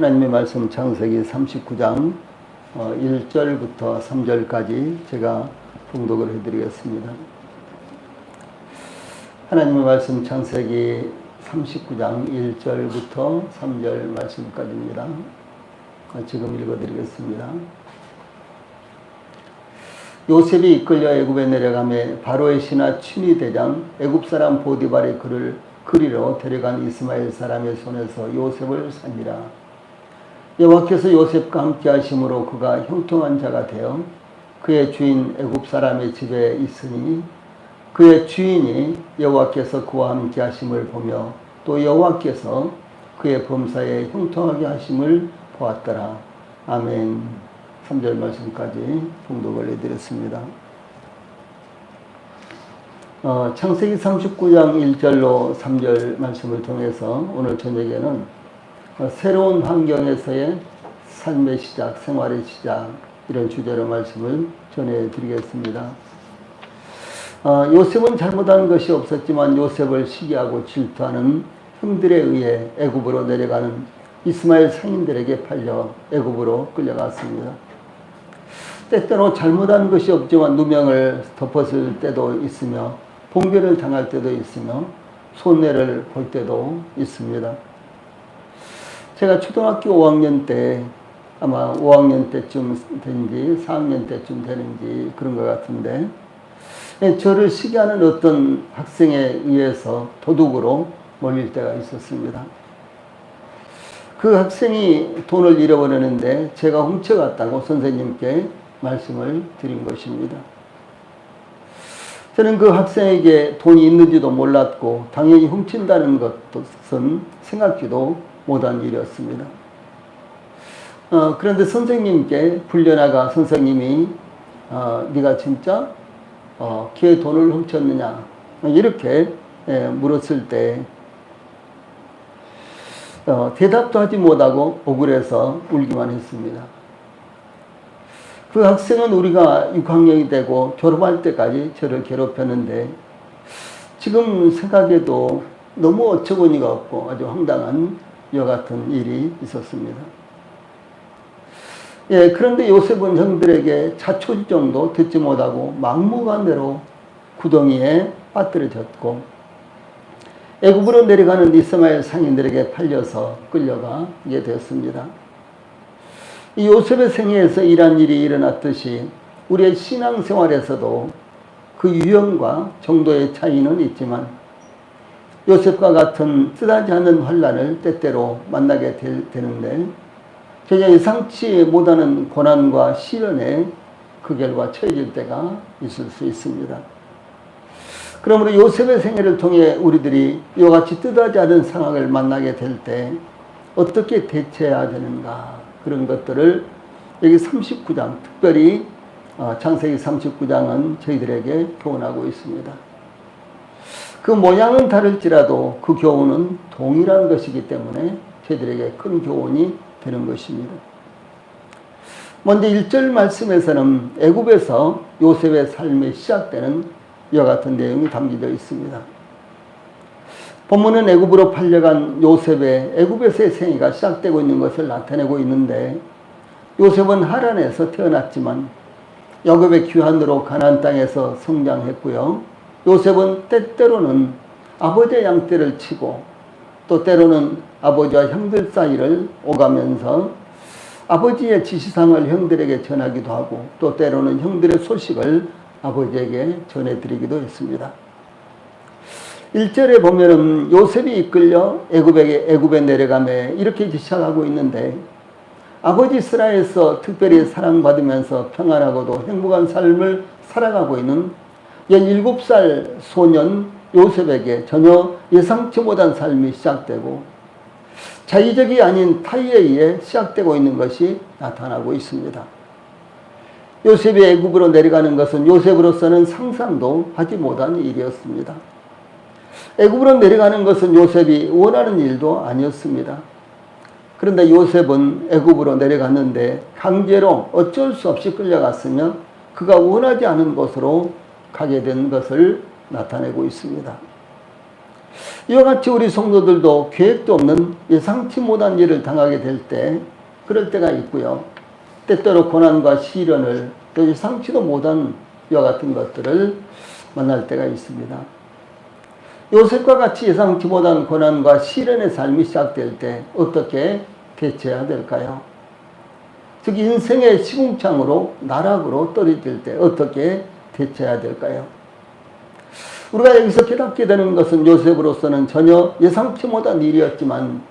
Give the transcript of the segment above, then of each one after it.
하나님의 말씀 창세기 39장 1절부터 3절까지 제가 봉독을 해드리겠습니다. 하나님의 말씀 창세기 39장 1절부터 3절 말씀까지입니다. 지금 읽어드리겠습니다. 요셉이 이끌려 애굽에 내려가매 바로의 신하 춘위 대장 애굽 사람 보디발이 그를 그리로 데려간 이스마엘 사람의 손에서 요셉을 산지라. 여호와께서 요셉과 함께 하심으로 그가 형통한 자가 되어 그의 주인 애굽 사람의 집에 있으니 그의 주인이 여호와께서 그와 함께 하심을 보며 또 여호와께서 그의 범사에 형통하게 하심을 보았더라. 아멘. 3절 말씀까지 봉독을 해드렸습니다. 창세기 39장 1절로 3절 말씀을 통해서 오늘 저녁에는 새로운 환경에서의 삶의 시작, 생활의 시작, 이런 주제로 말씀을 전해드리겠습니다. 요셉은 잘못한 것이 없었지만 요셉을 시기하고 질투하는 형들에 의해 애굽으로 내려가는 이스마엘 상인들에게 팔려 애굽으로 끌려갔습니다. 때때로 잘못한 것이 없지만 누명을 덮었을 때도 있으며 봉변을 당할 때도 있으며 손해를 볼 때도 있습니다. 제가 초등학교 5학년 때 아마 5학년 때쯤 된지 4학년 때쯤 되는지 그런 것 같은데 저를 시기하는 어떤 학생에 의해서 도둑으로 몰릴 때가 있었습니다. 그 학생이 돈을 잃어버렸는데 제가 훔쳐갔다고 선생님께 말씀을 드린 것입니다. 저는 그 학생에게 돈이 있는지도 몰랐고 당연히 훔친다는 것은 생각지도 못한 일이었습니다. 그런데 선생님께 불려나가 선생님이 네가 진짜 걔 돈을 훔쳤느냐 이렇게 물었을 때 대답도 하지 못하고 억울해서 울기만 했습니다. 그 학생은 우리가 6학년이 되고 졸업할 때까지 저를 괴롭혔는데 지금 생각해도 너무 어처구니가 없고 아주 황당한 여같은 일이 있었습니다. 그런데 요셉은 형들에게 자초지종도 듣지 못하고 막무가내로 구덩이에 빠뜨려졌고 애굽으로 내려가는 이스마엘 상인들에게 팔려서 끌려가게 되었습니다. 이 요셉의 생애에서 이러한 일이 일어났듯이 우리의 신앙생활에서도 그 유형과 정도의 차이는 있지만 요셉과 같은 뜻하지 않은 환난을 때때로 만나게 되는데 전혀 예상치 못하는 고난과 시련에 그 결과 처해질 때가 있을 수 있습니다. 그러므로 요셉의 생애를 통해 우리들이 이와 같이 뜻하지 않은 상황을 만나게 될 때 어떻게 대처해야 되는가 그런 것들을 여기 39장 특별히 창세기 39장은 저희들에게 교훈하고 있습니다. 그 모양은 다를지라도 그 교훈은 동일한 것이기 때문에 저희들에게 큰 교훈이 되는 것입니다. 먼저 1절 말씀에서는 애굽에서 요셉의 삶이 시작되는 이와 같은 내용이 담겨져 있습니다. 본문은 애굽으로 팔려간 요셉의 애굽에서의 생애가 시작되고 있는 것을 나타내고 있는데 요셉은 하란에서 태어났지만 야곱의 귀환으로 가나안 땅에서 성장했고요. 요셉은 때때로는 아버지의 양떼를 치고 또 때로는 아버지와 형들 사이를 오가면서 아버지의 지시상을 형들에게 전하기도 하고 또 때로는 형들의 소식을 아버지에게 전해드리기도 했습니다. 1절에 보면은 요셉이 이끌려 애굽에 내려가매 이렇게 시작하고 있는데 아버지 이스라엘에서 특별히 사랑받으면서 평안하고도 행복한 삶을 살아가고 있는 17살 소년 요셉에게 전혀 예상치 못한 삶이 시작되고 자의적이 아닌 타의에 의해 시작되고 있는 것이 나타나고 있습니다. 요셉이 애굽으로 내려가는 것은 요셉으로서는 상상도 하지 못한 일이었습니다. 애굽으로 내려가는 것은 요셉이 원하는 일도 아니었습니다. 그런데 요셉은 애굽으로 내려갔는데 강제로 어쩔 수 없이 끌려갔으며 그가 원하지 않은 곳으로 가게 된 것을 나타내고 있습니다. 이와 같이 우리 성도들도 계획도 없는 예상치 못한 일을 당하게 될 때, 그럴 때가 있고요. 때때로 고난과 시련을 또 예상치도 못한 이와 같은 것들을 만날 때가 있습니다. 요셉과 같이 예상치 못한 고난과 시련의 삶이 시작될 때 어떻게 대처해야 될까요? 즉 인생의 시궁창으로 나락으로 떨어질 때 어떻게 대처해야 될까요? 우리가 여기서 깨닫게 되는 것은 요셉으로서는 전혀 예상치 못한 일이었지만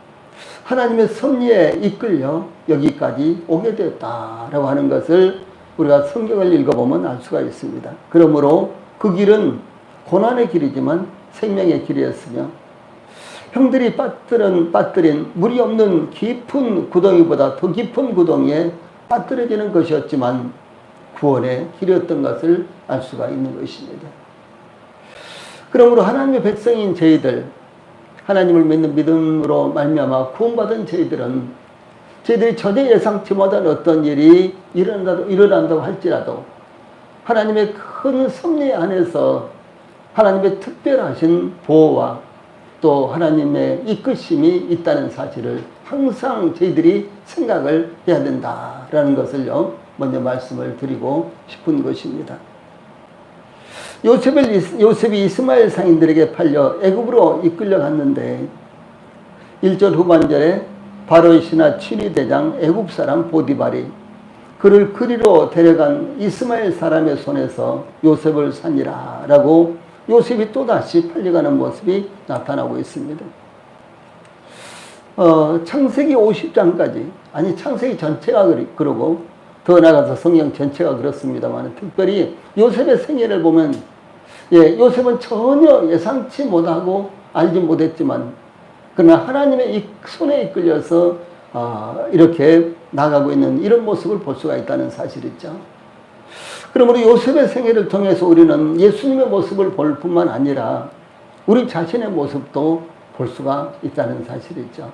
하나님의 섭리에 이끌려 여기까지 오게 되었다라고 하는 것을 우리가 성경을 읽어보면 알 수가 있습니다. 그러므로 그 길은 고난의 길이지만 생명의 길이었으며 형들이 빠뜨린 물이 없는 깊은 구덩이보다 더 깊은 구덩이에 빠뜨려지는 것이었지만 구원의 길이었던 것을 알 수가 있는 것입니다. 그러므로 하나님의 백성인 저희들, 하나님을 믿는 믿음으로 말미암아 구원받은 저희들이 전혀 예상치 못한 어떤 일이 일어난다고 할지라도 하나님의 큰 섭리 안에서 하나님의 특별하신 보호와 또 하나님의 이끄심이 있다는 사실을 항상 저희들이 생각을 해야 된다라는 것을요, 먼저 말씀을 드리고 싶은 것입니다. 요셉이 이스마엘 상인들에게 팔려 애굽으로 이끌려 갔는데 1절 후반절에 바로의 신하 친위대장 애굽 사람 보디발이 그를 그리로 데려간 이스마엘 사람의 손에서 요셉을 산이라 라고 요셉이 또다시 팔려가는 모습이 나타나고 있습니다. 창세기 50장까지, 아니 창세기 전체가 그러고 더 나아가서 성경 전체가 그렇습니다만 특별히 요셉의 생애를 보면 요셉은 전혀 예상치 못하고 알지 못했지만 그러나 하나님의 이 손에 이끌려서 이렇게 나가고 있는 이런 모습을 볼 수가 있다는 사실이죠. 그러므로 요셉의 생애를 통해서 우리는 예수님의 모습을 볼 뿐만 아니라 우리 자신의 모습도 볼 수가 있다는 사실이죠.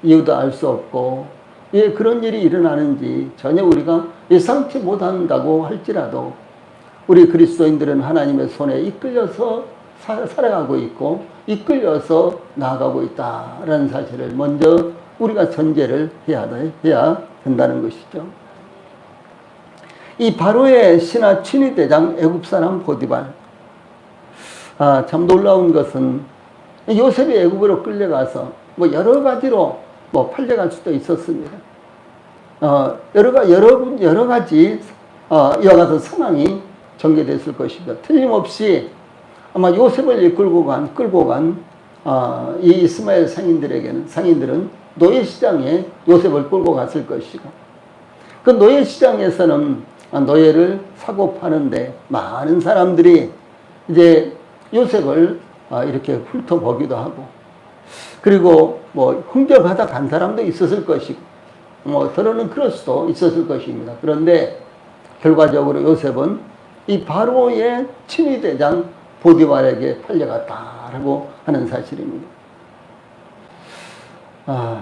이유도 알 수 없고 왜 그런 일이 일어나는지 전혀 우리가 예상치 못한다고 할지라도 우리 그리스도인들은 하나님의 손에 이끌려서 살아가고 있고 이끌려서 나아가고 있다라는 사실을 먼저 우리가 전제를 해야 된다는 것이죠. 이 바로의 신하 친위대장 애굽 사람 보디발, 참 놀라운 것은 요셉이 애굽으로 끌려가서 여러 가지로 팔려갈 수도 있었습니다. 여러 가지 이와 같은 상황이 전개됐을 것입니다. 틀림없이 아마 요셉을 끌고 간 이 이스마엘 상인들은 노예시장에 요셉을 끌고 갔을 것이고 그 노예시장에서는 노예를 사고 파는데 많은 사람들이 이제 요셉을 이렇게 훑어보기도 하고 그리고 흥정하다 간 사람도 있었을 것이고 더러는 그럴 수도 있었을 것입니다. 그런데 결과적으로 요셉은 이 바로의 친위대장 보디발에게 팔려갔다라고 하는 사실입니다.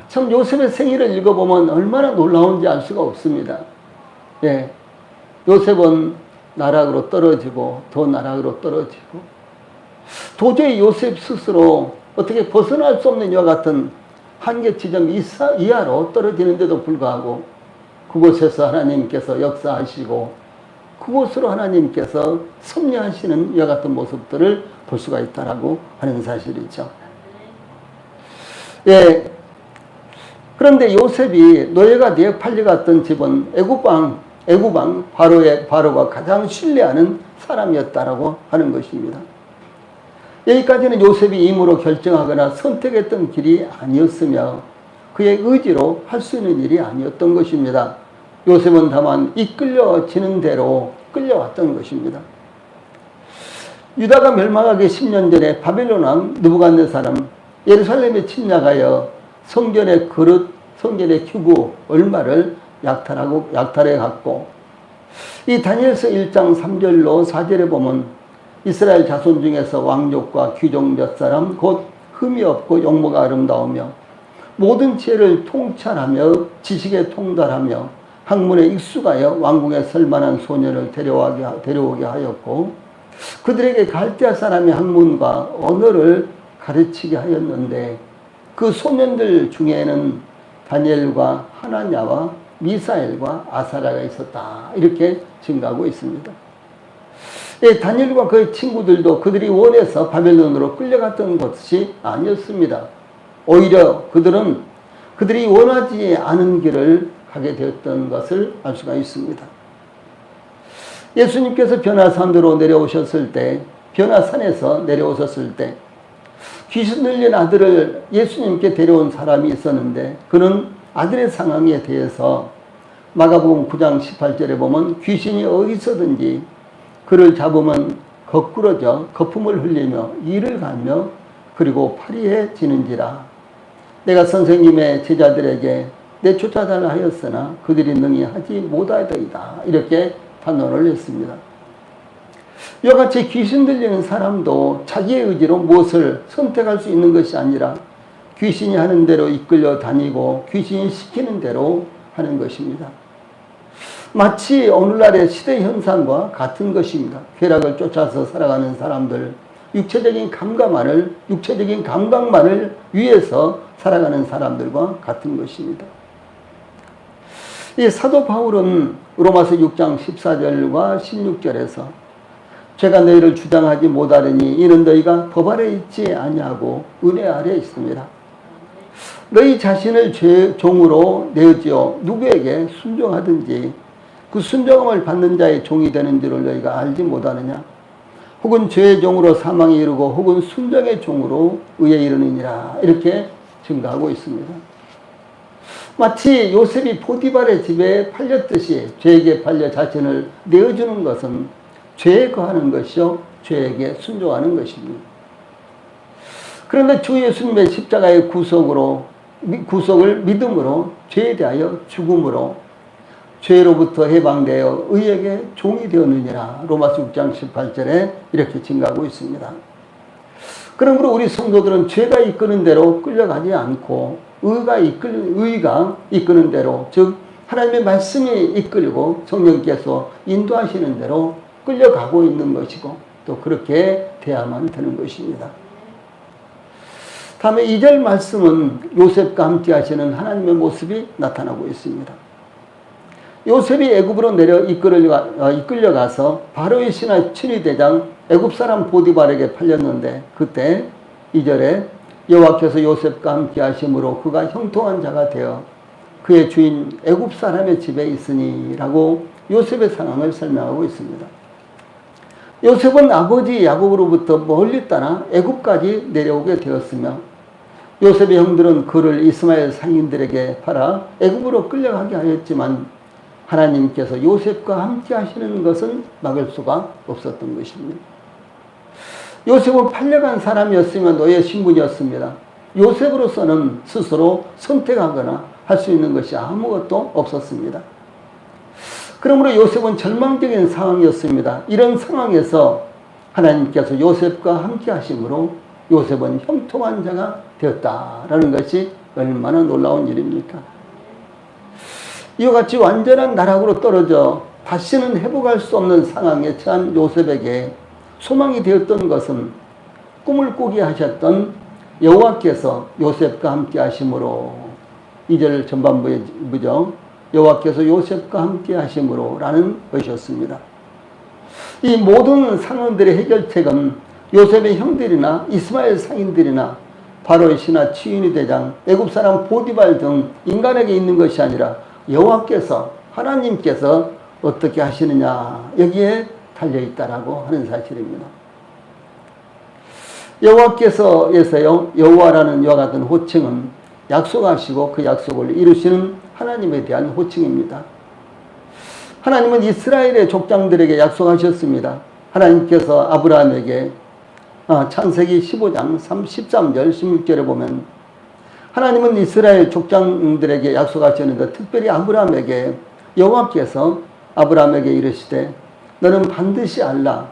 참 요셉의 생일을 읽어보면 얼마나 놀라운지 알 수가 없습니다. 요셉은 나락으로 떨어지고 더 나락으로 떨어지고 도저히 요셉 스스로 어떻게 벗어날 수 없는 이와 같은 한계 지점 이하로 떨어지는데도 불구하고 그곳에서 하나님께서 역사하시고 그곳으로 하나님께서 섭리하시는 이와 같은 모습들을 볼 수가 있다라고 하는 사실이죠. 그런데 요셉이 노예가 되어 팔려갔던 집은 애굽왕 바로가 가장 신뢰하는 사람이었다라고 하는 것입니다. 여기까지는 요셉이 임으로 결정하거나 선택했던 길이 아니었으며 그의 의지로 할 수 있는 일이 아니었던 것입니다. 요셉은 다만 이끌려지는 대로 끌려왔던 것입니다. 유다가 멸망하기 10년 전에 바벨론 왕 느부갓네살은 예루살렘에 침략하여 성전의 그릇, 성전의 기구 얼마를 약탈해 갔고 이 다니엘서 1장 3절로 4절에 보면 이스라엘 자손 중에서 왕족과 귀족 몇 사람 곧 흠이 없고 용모가 아름다우며 모든 지혜를 통찰하며 지식에 통달하며 학문에 익숙하여 왕궁에 설만한 소년을 데려오게 하였고 그들에게 갈대아 사람의 학문과 언어를 가르치게 하였는데 그 소년들 중에는 다니엘과 하나냐와 미사엘과 아사랴가 있었다. 이렇게 증가하고 있습니다. 예, 다니엘과 그의 친구들도 그들이 원해서 바벨론으로 끌려갔던 것이 아니었습니다. 오히려 그들이 원하지 않은 길을 가게 되었던 것을 알 수가 있습니다. 예수님께서 변화산으로 내려오셨을 때, 변화산에서 내려오셨을 때 귀신 들린 아들을 예수님께 데려온 사람이 있었는데 그는 아들의 상황에 대해서 마가복음 9장 18절에 보면 귀신이 어디서든지 그를 잡으면 거꾸러져 거품을 흘리며 이를 갈며 그리고 파리해지는지라. 내가 선생님의 제자들에게 내쫓아달라 하였으나 그들이 능히 하지 못하더이다. 이렇게 판단을 했습니다. 이와 같이 귀신 들리는 사람도 자기의 의지로 무엇을 선택할 수 있는 것이 아니라 귀신이 하는 대로 이끌려 다니고 귀신이 시키는 대로 하는 것입니다. 마치 오늘날의 시대 현상과 같은 것입니다. 쾌락을 쫓아서 살아가는 사람들, 육체적인 감각만을 위해서 살아가는 사람들과 같은 것입니다. 이 사도 바울은 로마서 6장 14절과 16절에서 죄가 너희를 주장하지 못하려니 이는 너희가 법 아래 있지 아니하고 은혜 아래 있습니다. 너희 자신을 죄의 종으로 내어지어 누구에게 순종하든지 그 순종함을 받는 자의 종이 되는 줄을 너희가 알지 못하느냐. 혹은 죄의 종으로 사망에 이르고 혹은 순종의 종으로 의에 이르느니라. 이렇게 증가하고 있습니다. 마치 요셉이 포디발의 집에 팔렸듯이 죄에게 팔려 자신을 내어주는 것은 죄에 거하는 것이요 죄에게 순종하는 것입니다. 그런데 주 예수님의 십자가의 구속을 믿음으로 죄에 대하여 죽음으로 죄로부터 해방되어 의에게 종이 되었느니라. 로마서 6장 18절에 이렇게 증가하고 있습니다. 그러므로 우리 성도들은 죄가 이끄는 대로 끌려가지 않고 의가 이끄는 대로, 즉 하나님의 말씀이 이끌고 성령께서 인도하시는 대로 끌려가고 있는 것이고 또 그렇게 돼야만 되는 것입니다. 다음에 2절 말씀은 요셉과 함께 하시는 하나님의 모습이 나타나고 있습니다. 요셉이 애굽으로 이끌려가서 바로의 신하 친위대장 애굽 사람 보디발에게 팔렸는데 그때 2절에 여호와께서 요셉과 함께 하심으로 그가 형통한 자가 되어 그의 주인 애굽 사람의 집에 있으니 라고 요셉의 상황을 설명하고 있습니다. 요셉은 아버지 야곱으로부터 멀리 떠나 애굽까지 내려오게 되었으며 요셉의 형들은 그를 이스마엘 상인들에게 팔아 애굽으로 끌려가게 하였지만 하나님께서 요셉과 함께 하시는 것은 막을 수가 없었던 것입니다. 요셉은 팔려간 사람이었으면 노예 신분이었습니다. 요셉으로서는 스스로 선택하거나 할 수 있는 것이 아무것도 없었습니다. 그러므로 요셉은 절망적인 상황이었습니다. 이런 상황에서 하나님께서 요셉과 함께 하심으로 요셉은 형통한 자가 되었다라는 것이 얼마나 놀라운 일입니까? 이와 같이 완전한 나락으로 떨어져 다시는 회복할 수 없는 상황에 처한 요셉에게 소망이 되었던 것은 꿈을 꾸게 하셨던 여호와께서 요셉과 함께 하심으로 2절 전반부죠. 여호와께서 요셉과 함께 하심으로 라는 것이었습니다. 이 모든 상황들의 해결책은 요셉의 형들이나 이스마엘 상인들이나 바로의 신하 치윤이 대장 애굽 사람 보디발 등 인간에게 있는 것이 아니라 여호와께서 하나님께서 어떻게 하시느냐 여기에 달려있다라고 하는 사실입니다. 여호와께서에서요 여호와라는 이와 같은 호칭은 약속하시고 그 약속을 이루시는 하나님에 대한 호칭입니다. 하나님은 이스라엘의 족장들에게 약속하셨습니다. 하나님께서 아브라함에게 창세기 15장 13절 16절에 보면 하나님은 이스라엘 족장들에게 약속하셨는데 특별히 아브라함에게 여호와께서 아브라함에게 이르시되 너는 반드시 알라.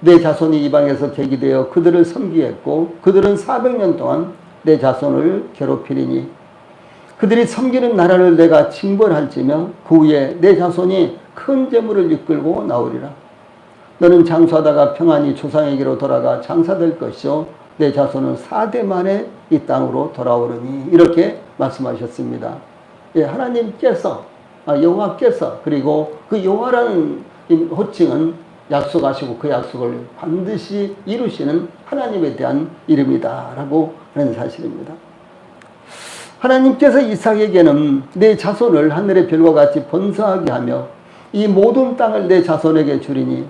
내 자손이 이방에서 계기되어 그들을 섬기겠고 그들은 400년 동안 내 자손을 괴롭히리니 그들이 섬기는 나라를 내가 징벌할지며 그 후에 내 자손이 큰 재물을 이끌고 나오리라. 너는 장수하다가 평안히 조상에게로 돌아가 장사될 것이요 내 자손은 4대 만에 이 땅으로 돌아오르니 이렇게 말씀하셨습니다. 예, 하나님께서 여호와께서 그리고 그 여호와라는 호칭은 약속하시고 그 약속을 반드시 이루시는 하나님에 대한 이름이다 라고 하는 사실입니다. 하나님께서 이삭에게는 내 자손을 하늘의 별과 같이 번성하게 하며 이 모든 땅을 내 자손에게 주리니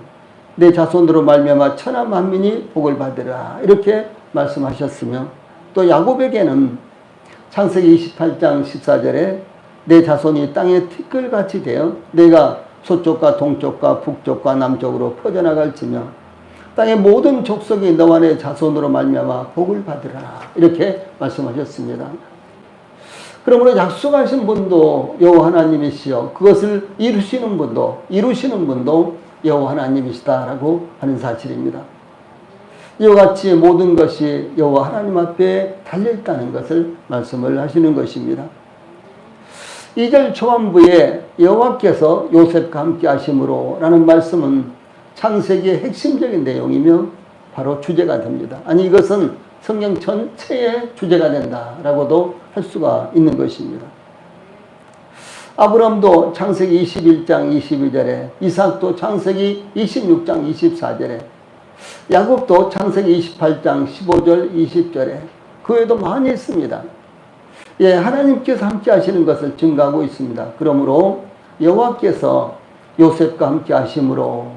내 자손으로 말미암아 천하 만민이 복을 받으라 이렇게 말씀하셨으며 또 야곱에게는 창세기 28장 14절에 내 자손이 땅의 티끌같이 되어 내가 서쪽과 동쪽과 북쪽과 남쪽으로 퍼져나갈지며 땅의 모든 족속이 너와 내 자손으로 말미암아 복을 받으라 이렇게 말씀하셨습니다. 그러므로 약속하신 분도 여호와 하나님이시여 그것을 이루시는 분도 여호와 하나님이시다라고 하는 사실입니다. 이와 같이 모든 것이 여호와 하나님 앞에 달려있다는 것을 말씀을 하시는 것입니다. 2절 초반부에 여호와께서 요셉과 함께 하심으로 라는 말씀은 창세기의 핵심적인 내용이며 바로 주제가 됩니다. 아니 이것은 성경 전체의 주제가 된다라고도 할 수가 있는 것입니다. 아브라함도 창세기 21장 22절에 이삭도 창세기 26장 24절에 야곱도 창세기 28장 15절 20절에 그 외에도 많이 있습니다. 예, 하나님께서 함께 하시는 것을 증거하고 있습니다. 그러므로 여호와께서 요셉과 함께 하심으로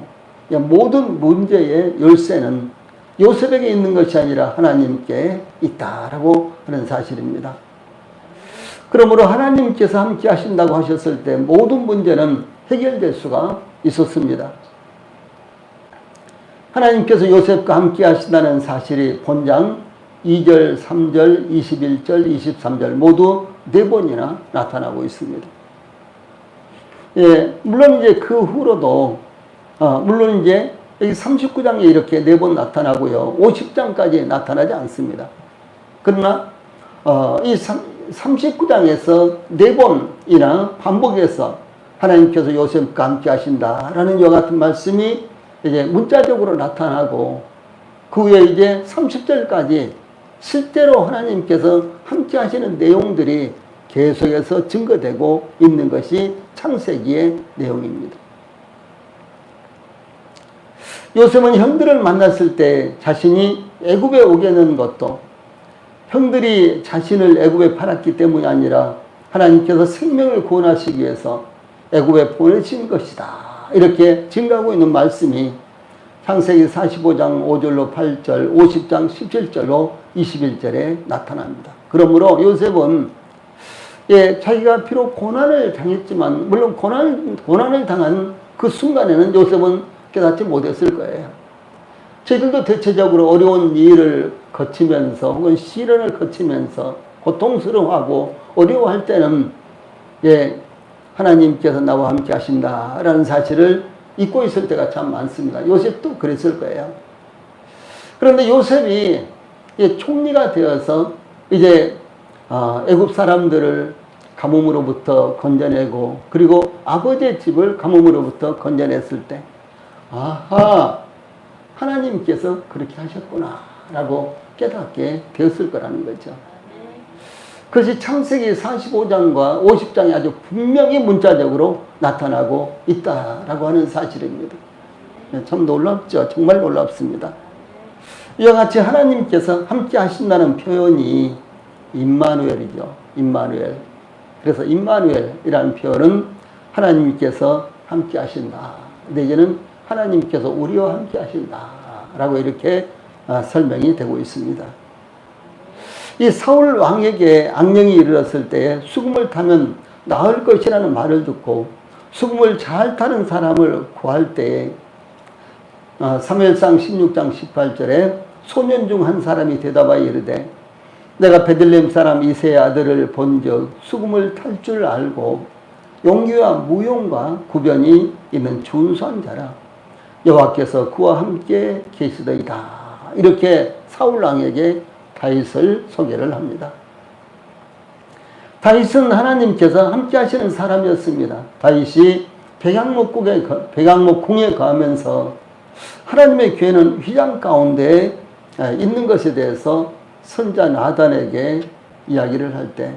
모든 문제의 열쇠는 요셉에게 있는 것이 아니라 하나님께 있다라고 하는 사실입니다. 그러므로 하나님께서 함께 하신다고 하셨을 때 모든 문제는 해결될 수가 있었습니다. 하나님께서 요셉과 함께 하신다는 사실이 본장 2절, 3절, 21절, 23절 모두 4번이나 나타나고 있습니다. 예, 물론 이제 그 후로도 물론 이제 여기 39장에 이렇게 4번 나타나고요. 50장까지 나타나지 않습니다. 그러나 이 39장에서 4번이나 반복해서 하나님께서 요셉과 함께 하신다라는 이와 같은 말씀이 이제 문자적으로 나타나고 그 후에 이제 30절까지 실제로 하나님께서 함께 하시는 내용들이 계속해서 증거되고 있는 것이 창세기의 내용입니다. 요셉은 형들을 만났을 때 자신이 애굽에 오게 된 것도 형들이 자신을 애굽에 팔았기 때문이 아니라 하나님께서 생명을 구원하시기 위해서 애굽에 보내신 것이다. 이렇게 증거하고 있는 말씀이 창세기 45장 5절로 8절, 50장 17절로 21절에 나타납니다. 그러므로 요셉은 자기가 비록 고난을 당했지만 물론 고난을 당한 그 순간에는 요셉은 깨닫지 못했을 거예요. 저희들도 대체적으로 어려운 일을 거치면서 혹은 시련을 거치면서 고통스러워하고 어려워할 때는 하나님께서 나와 함께 하신다라는 사실을 잊고 있을 때가 참 많습니다. 요셉도 그랬을 거예요. 그런데 요셉이 총리가 되어서 이제 애굽 사람들을 가뭄으로부터 건져내고 그리고 아버지의 집을 가뭄으로부터 건져냈을 때 아하, 하나님께서 그렇게 하셨구나 라고 깨닫게 되었을 거라는 거죠. 그것이 창세기 45장과 50장에 아주 분명히 문자적으로 나타나고 있다라고 하는 사실입니다. 참 놀랍죠. 정말 놀랍습니다. 이와 같이 하나님께서 함께 하신다는 표현이 임마누엘이죠. 임마누엘. 그래서 임마누엘이라는 표현은 하나님께서 함께 하신다. 내게는 하나님께서 우리와 함께 하신다라고 이렇게 설명이 되고 있습니다. 이 사울 왕에게 악령이 이르렀을 때 수금을 타면 나을 것이라는 말을 듣고 수금을 잘 타는 사람을 구할 때에 사무엘상 16장 18절에 소년 중 한 사람이 대답하여 이르되 내가 베들레헴 사람 이새의 아들을 본즉 수금을 탈 줄 알고 용기와 무용과 구변이 있는 준수한 자라 여호와께서 그와 함께 계시더이다. 이렇게 사울 왕에게 다윗을 소개를 합니다. 다윗은 하나님께서 함께 하시는 사람이었습니다. 다윗이 백양목궁에 거하면서 하나님의 교회는 휘장 가운데 있는 것에 대해서 선자 나단에게 이야기를 할 때,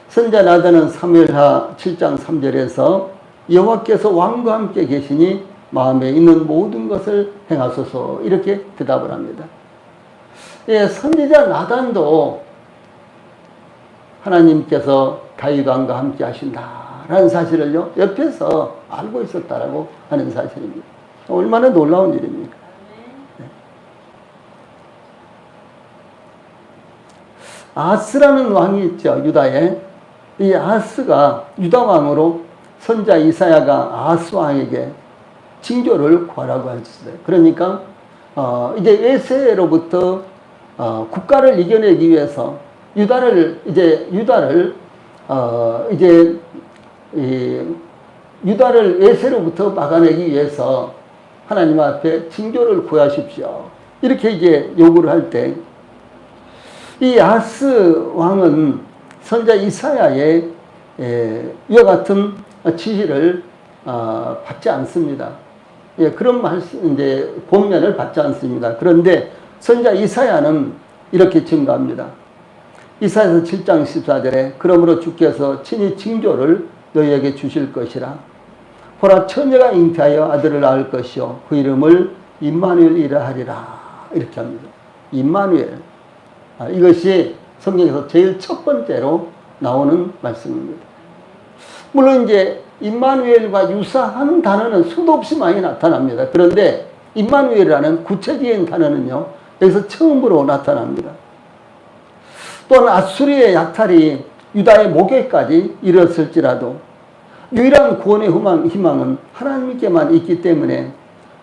선자 나단은 사무엘하 7장 3절에서 여호와께서 왕과 함께 계시니 마음에 있는 모든 것을 행하소서 이렇게 대답을 합니다. 예, 선지자 나단도 하나님께서 다윗 왕과 함께 하신다라는 사실을요 옆에서 알고 있었다라고 하는 사실입니다. 얼마나 놀라운 일입니까? 네. 아스라는 왕이 있죠, 유다에. 이 아스가 유다 왕으로 선자 이사야가 아스 왕에게 징조를 구하라고 했어요. 그러니까 이제 외세로부터 국가를 이겨내기 위해서 유다를 외세로부터 막아내기 위해서 하나님 앞에 징조를 구하십시오. 이렇게 이제 요구를 할 때, 이 아스 왕은 선자 이사야의 이와 같은 지시를 받지 않습니다. 예, 그런 말씀, 이제 권면을 받지 않습니다. 그런데 선자 이사야는 이렇게 증거합니다. 이사야서 7장 14절에 그러므로 주께서 친히 징조를 너희에게 주실 것이라. 보라, 처녀가 잉태하여 아들을 낳을 것이요 그 이름을 임마누엘이라 하리라. 이렇게 합니다. 임마누엘. 이것이 성경에서 제일 첫 번째로 나오는 말씀입니다. 물론 이제 임마누엘과 유사한 단어는 수도 없이 많이 나타납니다. 그런데 임마누엘이라는 구체적인 단어는요 여기서 처음으로 나타납니다. 또한 아수리의 약탈이 유다의 목에까지 이르렀을지라도 유일한 구원의 희망은 하나님께만 있기 때문에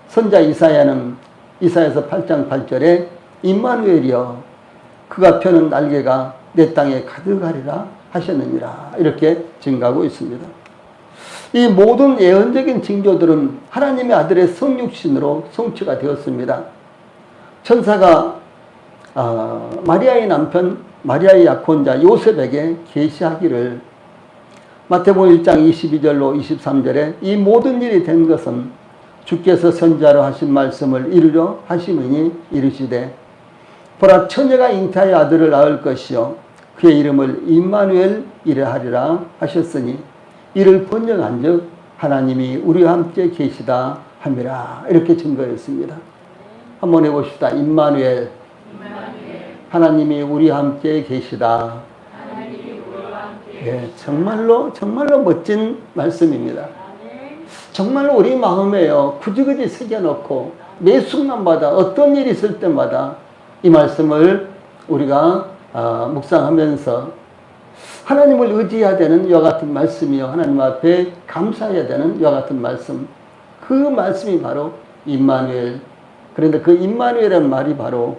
선자 이사야는 이사야서 8장 8절에 임마누엘이여 그가 펴는 날개가 내 땅에 가득하리라 하셨느니라 이렇게 증가하고 있습니다. 이 모든 예언적인 징조들은 하나님의 아들의 성육신으로 성취가 되었습니다. 천사가 마리아의 남편 마리아의 약혼자 요셉에게 계시하기를 마태복음 1장 22절로 23절에 이 모든 일이 된 것은 주께서 선지자로 하신 말씀을 이루려 하심이니 이르시되 보라, 처녀가 잉태하여 아들을 낳을 것이요 그의 이름을 임마누엘이라 하리라 하셨으니 이를 번역한즉 하나님이 우리와 함께 계시다 함이라 이렇게 증거했습니다. 한번 해봅시다. 임마누엘. 하나님이 우리와 함께 계시다. 예, 정말로 멋진 말씀입니다. 정말로 우리 마음에요 굳이 새겨놓고 매 순간마다 어떤 일이 있을 때마다 이 말씀을 우리가 묵상하면서 하나님을 의지해야 되는 이와 같은 말씀이요 하나님 앞에 감사해야 되는 이와 같은 말씀, 그 말씀이 바로 임마누엘. 그런데 그 임마누엘이라는 말이 바로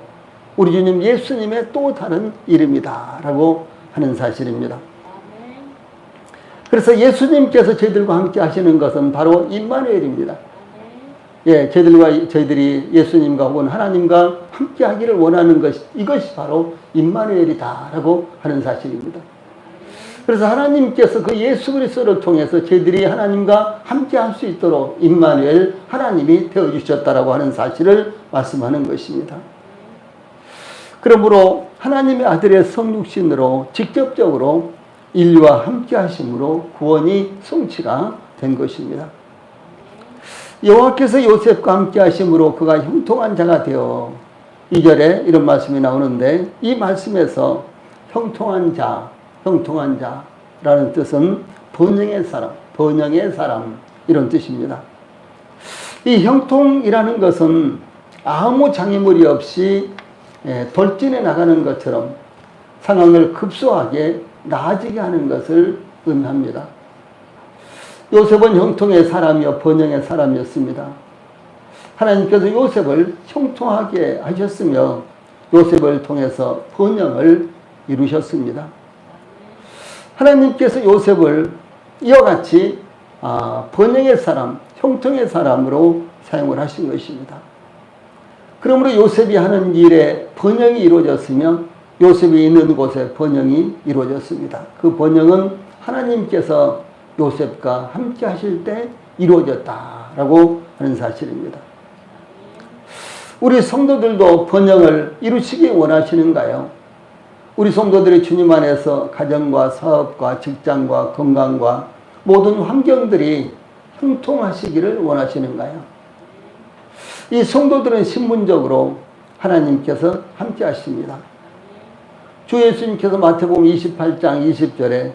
우리 주님 예수님의 또 다른 이름이다 라고 하는 사실입니다. 그래서 예수님께서 저희들과 함께 하시는 것은 바로 임마누엘입니다. 예, 저희들이 예수님과 혹은 하나님과 함께 하기를 원하는 이것이 바로 임마누엘이다 라고 하는 사실입니다. 그래서 하나님께서 그 예수 그리스도를 통해서 저희들이 하나님과 함께 할 수 있도록 임마누엘 하나님이 되어주셨다라고 하는 사실을 말씀하는 것입니다. 그러므로 하나님의 아들의 성육신으로 직접적으로 인류와 함께 하심으로 구원이 성취가 된 것입니다. 여호와께서 요셉과 함께 하심으로 그가 형통한 자가 되어 2절에 이런 말씀이 나오는데 이 말씀에서 형통한 자라는 뜻은 번영의 사람 이런 뜻입니다. 이 형통이라는 것은 아무 장애물이 없이 돌진해 나가는 것처럼 상황을 급소하게 나아지게 하는 것을 의미합니다. 요셉은 형통의 사람이요 번영의 사람이었습니다. 하나님께서 요셉을 형통하게 하셨으며 요셉을 통해서 번영을 이루셨습니다. 하나님께서 요셉을 이와 같이 번영의 사람, 형통의 사람으로 사용을 하신 것입니다. 그러므로 요셉이 하는 일에 번영이 이루어졌으며 요셉이 있는 곳에 번영이 이루어졌습니다. 그 번영은 하나님께서 요셉과 함께 하실 때 이루어졌다라고 하는 사실입니다. 우리 성도들도 번영을 이루시기 원하시는가요? 우리 성도들이 주님 안에서 가정과 사업과 직장과 건강과 모든 환경들이 형통하시기를 원하시는가요? 이 성도들은 신분적으로 하나님께서 함께 하십니다. 주 예수님께서 마태복음 28장 20절에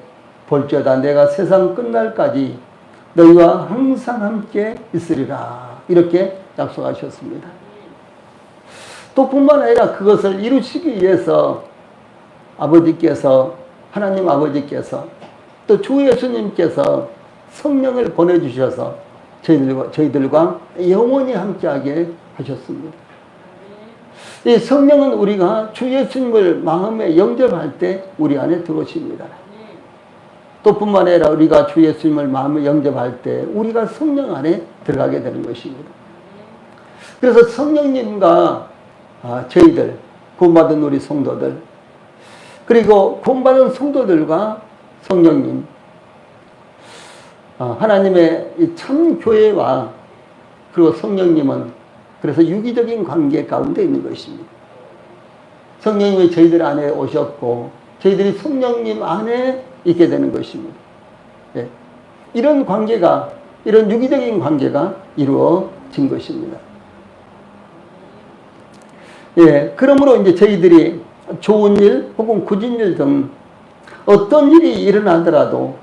볼지어다 내가 세상 끝날까지 너희와 항상 함께 있으리라 이렇게 약속하셨습니다. 또 뿐만 아니라 그것을 이루시기 위해서 아버지께서 하나님 아버지께서 또 주 예수님께서 성령을 보내주셔서 저희들과 영원히 함께하게 하셨습니다. 이 성령은 우리가 주 예수님을 마음에 영접할 때 우리 안에 들어오십니다. 또 뿐만 아니라 우리가 주 예수님을 마음에 영접할 때 우리가 성령 안에 들어가게 되는 것입니다. 그래서 성령님과 저희들, 구원받은 우리 성도들, 그리고 구원받은 성도들과 성령님, 하나님의 참 교회와 그리고 성령님은 그래서 유기적인 관계 가운데 있는 것입니다. 성령님이 저희들 안에 오셨고 저희들이 성령님 안에 있게 되는 것입니다. 예. 이런 관계가, 이런 유기적인 관계가 이루어진 것입니다. 예. 그러므로 이제 저희들이 좋은 일 혹은 굳은 일 등 어떤 일이 일어나더라도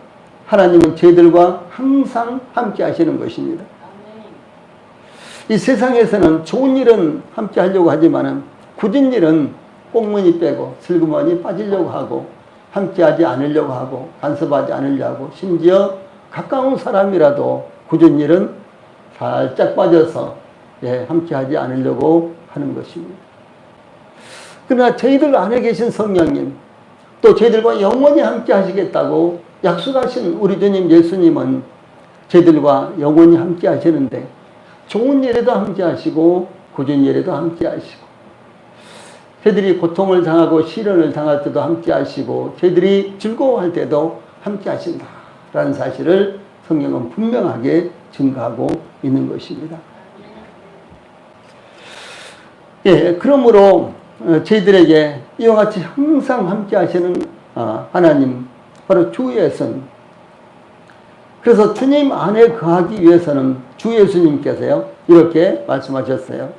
하나님은 저희들과 항상 함께 하시는 것입니다. 이 세상에서는 좋은 일은 함께 하려고 하지만은 굳은 일은 꽁무니 빼고 슬그머니 빠지려고 하고 함께 하지 않으려고 하고 간섭하지 않으려고 하고 심지어 가까운 사람이라도 굳은 일은 살짝 빠져서 함께 하지 않으려고 하는 것입니다. 그러나 저희들 안에 계신 성령님 또 저희들과 영원히 함께 하시겠다고 약속하신 우리 주님 예수님은 저희들과 영원히 함께 하시는데 좋은 일에도 함께 하시고 굳은 일에도 함께 하시고 저희들이 고통을 당하고 시련을 당할 때도 함께 하시고 저희들이 즐거워할 때도 함께 하신다라는 사실을 성경은 분명하게 증거하고 있는 것입니다. 예, 그러므로 저희들에게 이와 같이 항상 함께 하시는 하나님 바로 주 예수님. 그래서 주님 안에 거하기 위해서는 주 예수님께서요 이렇게 말씀하셨어요.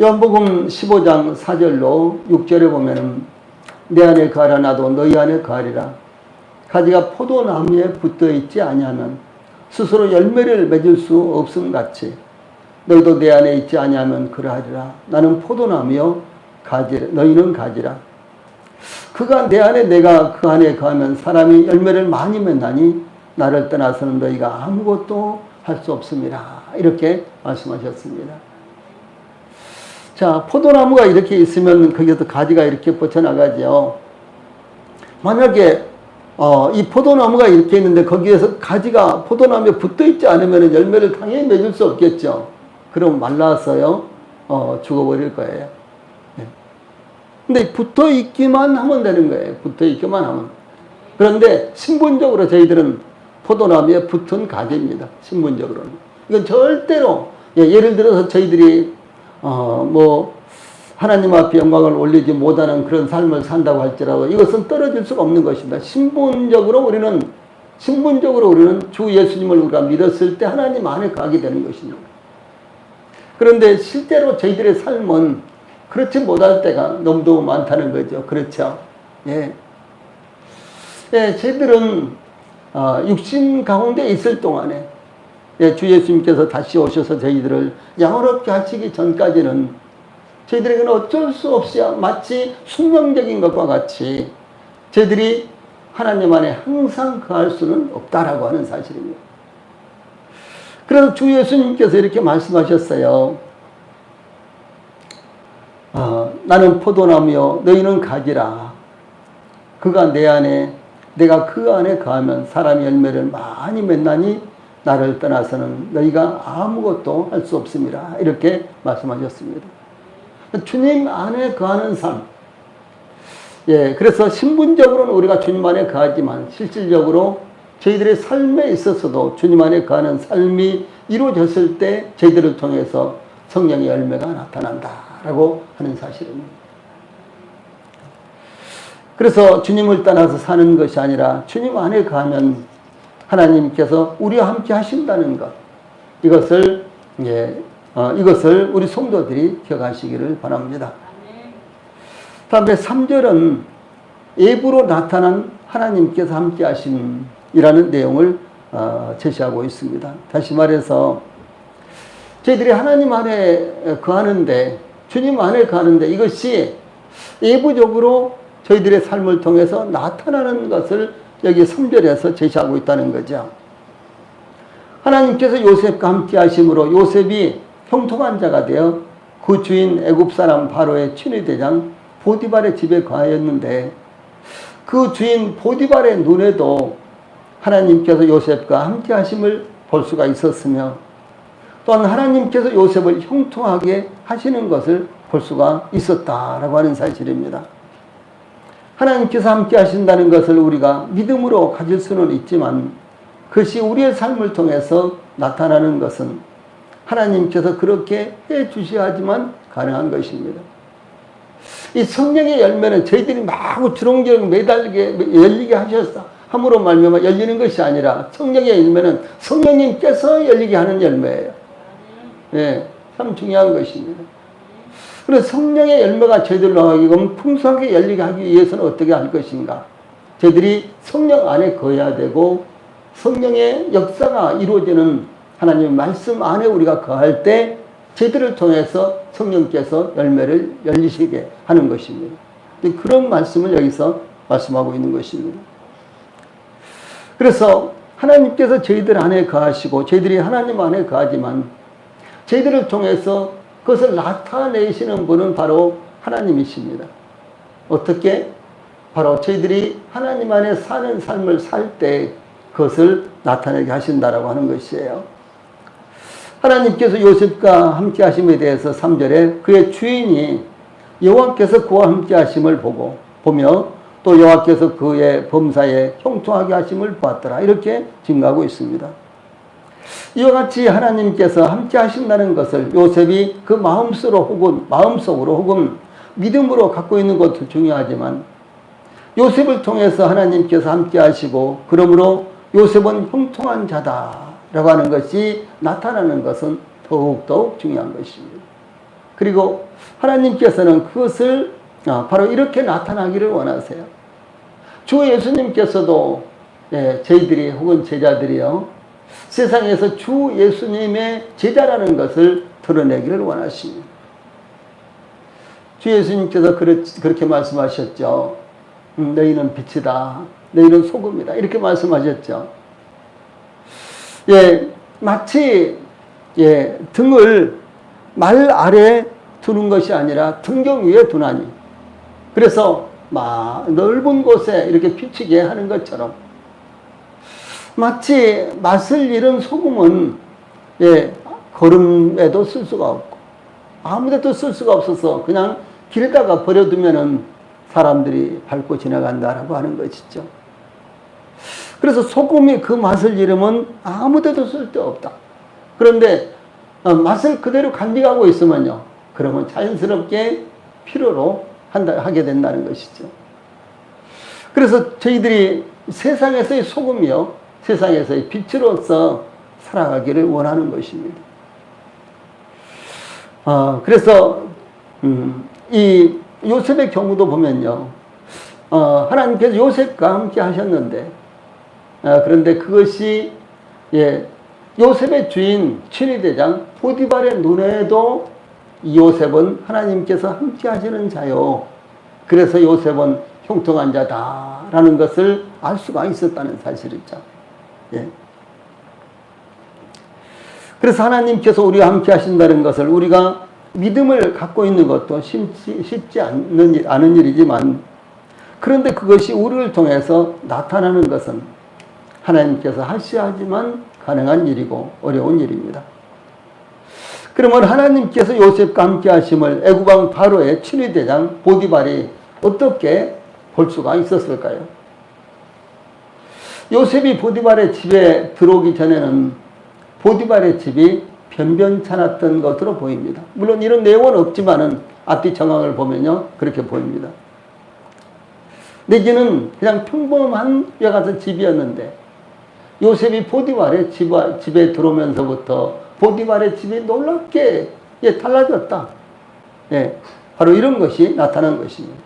요한복음 15장 4절로 6절에 보면은 내 안에 거하라 나도 너희 안에 거하리라. 가지가 포도나무에 붙어 있지 아니하면 스스로 열매를 맺을 수 없음 같이 너희도 내 안에 있지 아니하면 그러하리라. 나는 포도나무요 너희는 가지라. 그가 내 안에 내가 그 안에 거하면 사람이 열매를 많이 맺나니 나를 떠나서는 너희가 아무것도 할 수 없습니다. 이렇게 말씀하셨습니다. 자, 포도나무가 이렇게 있으면 거기에서 가지가 이렇게 뻗쳐나가죠. 만약에 이 포도나무가 이렇게 있는데 거기에서 가지가 포도나무에 붙어있지 않으면 열매를 당연히 맺을 수 없겠죠. 그럼 말라서요 죽어버릴 거예요. 근데 붙어있기만 하면 되는 거예요. 붙어있기만 하면. 그런데 신분적으로 저희들은 포도나무에 붙은 가지입니다. 신분적으로는. 이건 절대로 예를 들어서 저희들이 하나님 앞에 영광을 올리지 못하는 그런 삶을 산다고 할지라도 이것은 떨어질 수가 없는 것입니다. 신분적으로 우리는 주 예수님을 우리가 믿었을 때 하나님 안에 가게 되는 것입니다. 그런데 실제로 저희들의 삶은 그렇지 못할 때가 너무도 많다는 거죠. 그렇죠? 예. 예, 저희들은 육신 가운데 있을 동안에 주 예수님께서 다시 오셔서 저희들을 영원롭게 하시기 전까지는 저희들에게는 어쩔 수 없이 마치 숙명적인 것과 같이 저희들이 하나님 안에 항상 거할 수는 없다라고 하는 사실입니다. 그래서 주 예수님께서 이렇게 말씀하셨어요. 나는 포도나무요 너희는 가지라. 그가 내 안에 내가 그 안에 거하면 사람이 열매를 많이 맺나니 나를 떠나서는 너희가 아무것도 할 수 없습니다. 이렇게 말씀하셨습니다. 주님 안에 거하는 삶. 예, 그래서 신분적으로는 우리가 주님 안에 거하지만 실질적으로 저희들의 삶에 있어서도 주님 안에 거하는 삶이 이루어졌을 때 저희들을 통해서 성령의 열매가 나타난다라고 하는 사실입니다. 그래서 주님을 떠나서 사는 것이 아니라 주님 안에 가면 하나님께서 우리와 함께 하신다는 것, 이것을 우리 성도들이 기억하시기를 바랍니다. 다음에 3절은 예부로 나타난 하나님께서 함께 하심이라는 내용을 제시하고 있습니다. 다시 말해서 저희들이 하나님 안에 거하는데, 주님 안에 거하는데 이것이 예부적으로 저희들의 삶을 통해서 나타나는 것을 여기 3절에서 제시하고 있다는 거죠. 하나님께서 요셉과 함께 하심으로 요셉이 형통한 자가 되어 그 주인 애굽 사람 바로의 친위대장 보디발의 집에 거하였는데, 그 주인 보디발의 눈에도 하나님께서 요셉과 함께 하심을 볼 수가 있었으며, 또한 하나님께서 요셉을 형통하게 하시는 것을 볼 수가 있었다라고 하는 사실입니다. 하나님께서 함께 하신다는 것을 우리가 믿음으로 가질 수는 있지만, 그것이 우리의 삶을 통해서 나타나는 것은 하나님께서 그렇게 해 주셔야지만 가능한 것입니다. 이 성령의 열매는 저희들이 마구 주렁주렁 매달게 열리게 하셔서 함으로 말미암아 열리는 것이 아니라, 성령의 열매는 성령님께서 열리게 하는 열매예요. 예, 참 중요한 것입니다. 그래서 성령의 열매가 저희들로 하여금 풍성하게 열리게 하기 위해서는 어떻게 할 것인가? 저희들이 성령 안에 거해야 되고, 성령의 역사가 이루어지는 하나님의 말씀 안에 우리가 거할 때 저희들을 통해서 성령께서 열매를 열리시게 하는 것입니다. 그런 말씀을 여기서 말씀하고 있는 것입니다. 그래서 하나님께서 저희들 안에 거하시고 저희들이 하나님 안에 거하지만, 저희들을 통해서 그것을 나타내시는 분은 바로 하나님이십니다. 어떻게? 바로 저희들이 하나님 안에 사는 삶을 살 때 그것을 나타내게 하신다라고 하는 것이에요. 하나님께서 요셉과 함께 하심에 대해서 3절에 그의 주인이 여호와께서 그와 함께 하심을 보며 또 여호와께서 그의 범사에 형통하게 하심을 보았더라, 이렇게 증가하고 있습니다. 이와 같이 하나님께서 함께 하신다는 것을 요셉이 그 마음속으로 혹은 믿음으로 갖고 있는 것도 중요하지만, 요셉을 통해서 하나님께서 함께 하시고 그러므로 요셉은 형통한 자다라고 하는 것이 나타나는 것은 더욱더욱 중요한 것입니다. 그리고 하나님께서는 그것을 바로 이렇게 나타나기를 원하세요. 주 예수님께서도 저희들이 혹은 제자들이요, 세상에서 주 예수님의 제자라는 것을 드러내기를 원하십니다. 주 예수님께서 그렇게 말씀하셨죠. 너희는 빛이다, 너희는 소금이다, 이렇게 말씀하셨죠. 마치 등을 말 아래 두는 것이 아니라 등경 위에 두나니, 그래서 넓은 곳에 이렇게 비치게 하는 것처럼, 마치 맛을 잃은 소금은 걸음에도 쓸 수가 없고 아무데도 쓸 수가 없어서 그냥 길에다가 버려두면은 사람들이 밟고 지나간다라고 하는 것이죠. 그래서 소금이 그 맛을 잃으면 아무데도 쓸데없다. 그런데 맛을 그대로 간직하고 있으면요, 그러면 자연스럽게 필요로 하게 된다는 것이죠. 그래서 저희들이 세상에서의 소금이요, 세상에서의 빛으로서 살아가기를 원하는 것입니다. 그래서 이 요셉의 경우도 보면요, 하나님께서 요셉과 함께 하셨는데, 그런데 그것이 요셉의 주인 친위대장 보디발의 눈에도 이 요셉은 하나님께서 함께 하시는 자요, 그래서 요셉은 형통한 자다라는 것을 알 수가 있었다는 사실이죠. 그래서 하나님께서 우리와 함께 하신다는 것을 우리가 믿음을 갖고 있는 것도 쉽지 않은 일이지만, 그런데 그것이 우리를 통해서 나타나는 것은 하나님께서 하셔야지만 가능한 일이고 어려운 일입니다. 그러면 하나님께서 요셉과 함께 하심을 애굽왕 바로의 친위대장 보디발이 어떻게 볼 수가 있었을까요? 요셉이 보디발의 집에 들어오기 전에는 보디발의 집이 변변찮았던 것으로 보입니다. 물론 이런 내용은 없지만은 앞뒤 정황을 보면요 그렇게 보입니다. 내지는 그냥 평범한 외가서 집이었는데 요셉이 보디발의 집에 들어오면서부터 보디발의 집이 놀랍게 달라졌다. 바로 이런 것이 나타난 것입니다.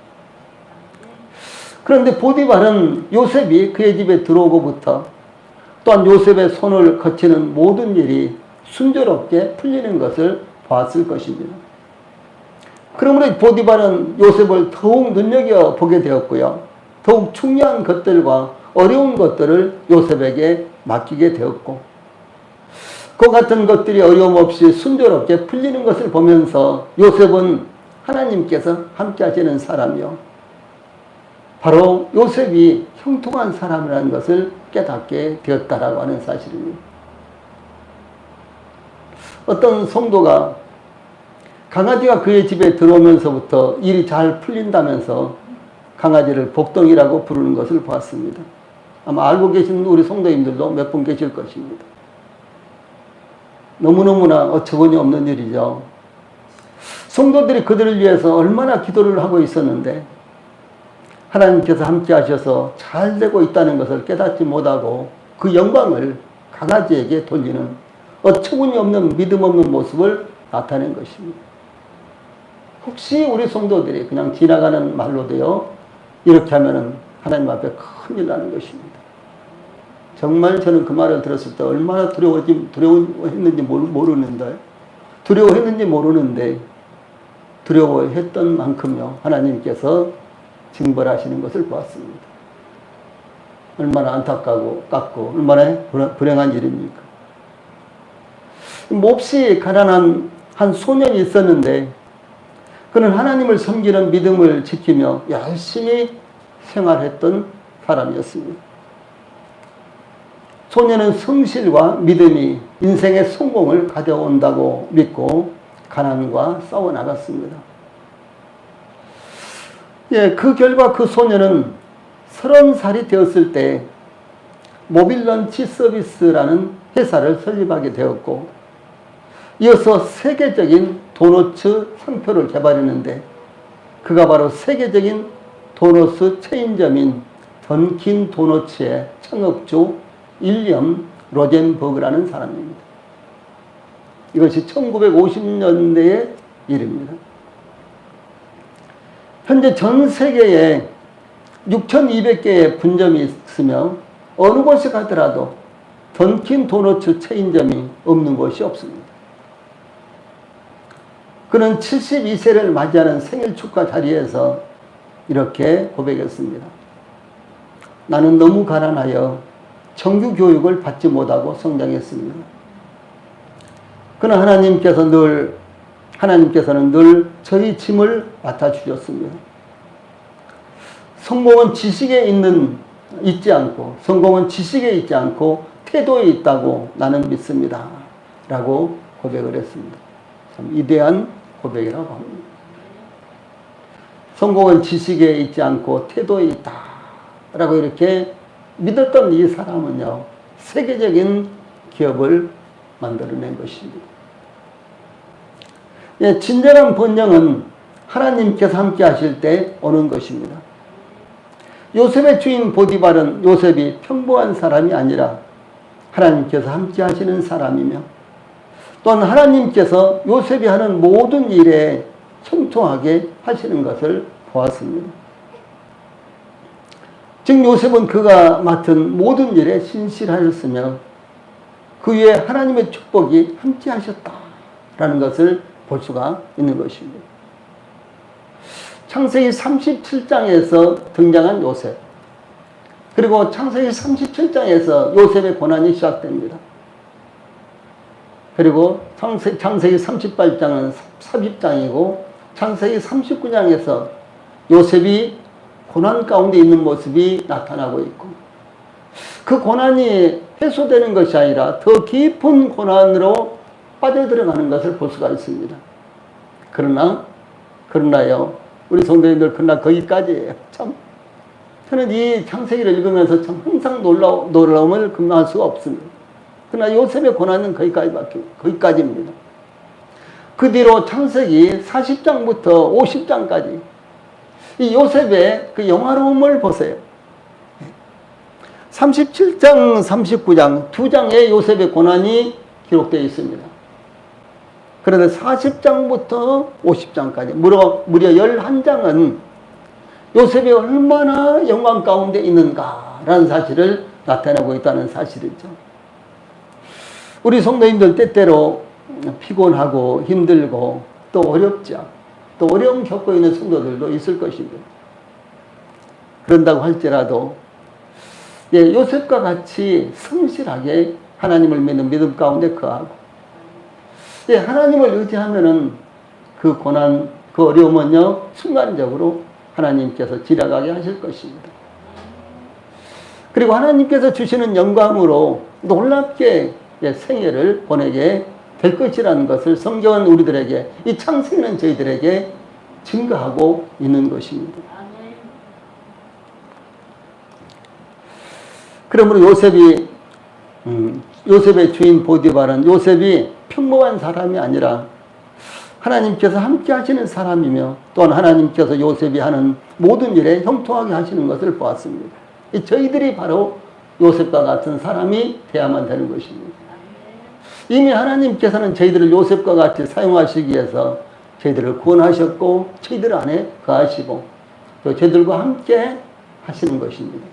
그런데 보디발은 요셉이 그의 집에 들어오고부터 또한 요셉의 손을 거치는 모든 일이 순조롭게 풀리는 것을 봤을 것입니다. 그러므로 보디발은 요셉을 더욱 눈여겨보게 되었고요. 더욱 중요한 것들과 어려운 것들을 요셉에게 맡기게 되었고 그 같은 것들이 어려움 없이 순조롭게 풀리는 것을 보면서 요셉은 하나님께서 함께 하시는 사람이요. 바로 요셉이 형통한 사람이라는 것을 깨닫게 되었다라고 하는 사실입니다. 어떤 성도가 강아지가 그의 집에 들어오면서부터 일이 잘 풀린다면서 강아지를 복덩이라고 부르는 것을 보았습니다. 아마 알고 계신 우리 성도님들도 몇 분 계실 것입니다. 너무너무나 어처구니 없는 일이죠. 성도들이 그들을 위해서 얼마나 기도를 하고 있었는데 하나님께서 함께 하셔서 잘 되고 있다는 것을 깨닫지 못하고 그 영광을 강아지에게 돌리는 어처구니 없는 믿음 없는 모습을 나타낸 것입니다. 혹시 우리 성도들이 그냥 지나가는 말로도요 이렇게 하면은 하나님 앞에 큰일 나는 것입니다. 정말 저는 그 말을 들었을 때 얼마나 두려워했는지 모르는데 두려워했던 만큼요 하나님께서 징벌하시는 것을 보았습니다. 얼마나 안타깝고 얼마나 불행한 일입니까? 몹시 가난한 한 소년이 있었는데 그는 하나님을 섬기는 믿음을 지키며 열심히 생활했던 사람이었습니다. 소년은 성실과 믿음이 인생의 성공을 가져온다고 믿고 가난과 싸워나갔습니다. 그 결과 그 소년은 30살이 되었을 때 모빌런치 서비스라는 회사를 설립하게 되었고 이어서 세계적인 도너츠 상표를 개발했는데 그가 바로 세계적인 도너츠 체인점인 던킨 도너츠의 창업주 윌리엄 로젠버그라는 사람입니다. 이것이 1950년대의 일입니다. 현재 전 세계에 6,200개의 분점이 있으며 어느 곳에 가더라도 던킨 도너츠 체인점이 없는 곳이 없습니다. 그는 72세를 맞이하는 생일 축하 자리에서 이렇게 고백했습니다. 나는 너무 가난하여 정규 교육을 받지 못하고 성장했습니다. 그러나 하나님께서는 늘 저희 짐을 맡아주셨습니다. 성공은 지식에 있지 않고 태도에 있다고 나는 믿습니다. 라고 고백을 했습니다. 참 위대한 고백이라고 합니다. 성공은 지식에 있지 않고 태도에 있다. 라고 이렇게 믿었던 이 사람은요, 세계적인 기업을 만들어낸 것입니다. 진정한 번영은 하나님께서 함께 하실 때 오는 것입니다. 요셉의 주인 보디발은 요셉이 평범한 사람이 아니라 하나님께서 함께 하시는 사람이며 또한 하나님께서 요셉이 하는 모든 일에 형통하게 하시는 것을 보았습니다. 즉 요셉은 그가 맡은 모든 일에 신실하였으며 그 위에 하나님의 축복이 함께 하셨다라는 것을 볼 수가 있는 것입니다. 창세기 37장에서 등장한 요셉, 그리고 창세기 37장에서 요셉의 고난이 시작됩니다. 그리고 창세기 38장은 삽입장이고 창세기 39장에서 요셉이 고난 가운데 있는 모습이 나타나고 있고 그 고난이 해소되는 것이 아니라 더 깊은 고난으로 빠져들어가는 것을 볼 수가 있습니다. 그러나요 우리 성도님들 그러나 거기까지예요. 참 저는 이 창세기를 읽으면서 참 항상 놀라움을 금방할 수가 없습니다. 그러나 요셉의 고난은 거기까지입니다. 그 뒤로 창세기 40장부터 50장까지 이 요셉의 그 영화로움을 보세요. 37장, 39장 두 장의 요셉의 고난이 기록되어 있습니다. 그런데 40장부터 50장까지 무려 11장은 요셉이 얼마나 영광 가운데 있는가라는 사실을 나타내고 있다는 사실이죠. 우리 성도님들 때때로 피곤하고 힘들고 또 어렵죠. 또 어려움 겪고 있는 성도들도 있을 것입니다. 그런다고 할지라도 요셉과 같이 성실하게 하나님을 믿는 믿음 가운데 거하고 하나님을 의지하면은 그 고난, 그 어려움은요 순간적으로 하나님께서 지나가게 하실 것입니다. 그리고 하나님께서 주시는 영광으로 놀랍게 생애를 보내게 될 것이라는 것을 성경은 우리들에게, 이 창세기는 저희들에게 증거하고 있는 것입니다. 그러므로 요셉의 주인 보디발은 요셉이 평범한 사람이 아니라 하나님께서 함께 하시는 사람이며 또한 하나님께서 요셉이 하는 모든 일에 형통하게 하시는 것을 보았습니다. 저희들이 바로 요셉과 같은 사람이 되어야만 되는 것입니다. 이미 하나님께서는 저희들을 요셉과 같이 사용하시기 위해서 저희들을 구원하셨고 저희들 안에 거하시고 또 저희들과 함께 하시는 것입니다.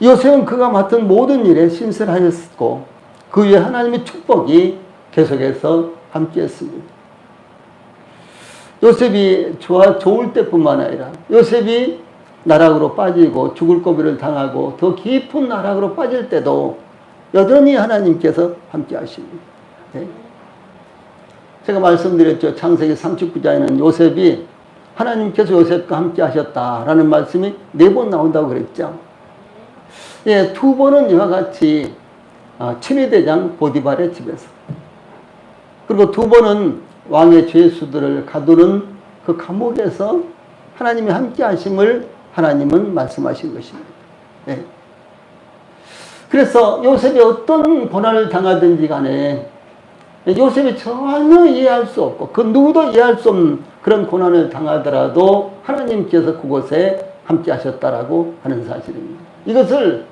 요셉은 그가 맡은 모든 일에 신실하였고 그 위에 하나님의 축복이 계속해서 함께했습니다. 요셉이 좋을 때뿐만 아니라 요셉이 나락으로 빠지고 죽을 고비를 당하고 더 깊은 나락으로 빠질 때도 여전히 하나님께서 함께 하십니다. 네? 제가 말씀드렸죠. 창세기 39장에는 요셉이 하나님께서 요셉과 함께 하셨다라는 말씀이 4번 나온다고 그랬죠. 예, 2번은 이와 같이 친위대장 보디발의 집에서, 그리고 2번은 왕의 죄수들을 가두는 그 감옥에서 하나님이 함께 하심을 하나님은 말씀하신 것입니다. 예. 그래서 요셉이 어떤 고난을 당하든지 간에 요셉이 전혀 이해할 수 없고 그 누구도 이해할 수 없는 그런 고난을 당하더라도 하나님께서 그곳에 함께 하셨다라고 하는 사실입니다. 이것을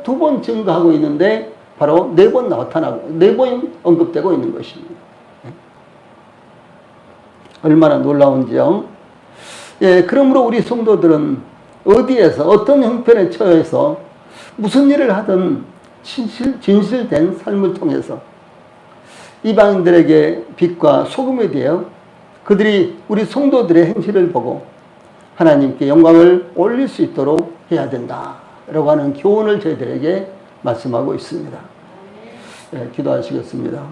2번 증거하고 있는데 바로 4번 나타나고 4번 언급되고 있는 것입니다. 얼마나 놀라운지요. 그러므로 우리 성도들은 어디에서 어떤 형편에 처해서 무슨 일을 하든 진실된 삶을 통해서 이방인들에게 빛과 소금이 되어 그들이 우리 성도들의 행실을 보고 하나님께 영광을 올릴 수 있도록 해야 된다라고 하는 교훈을 저희들에게 말씀하고 있습니다. 기도하시겠습니다.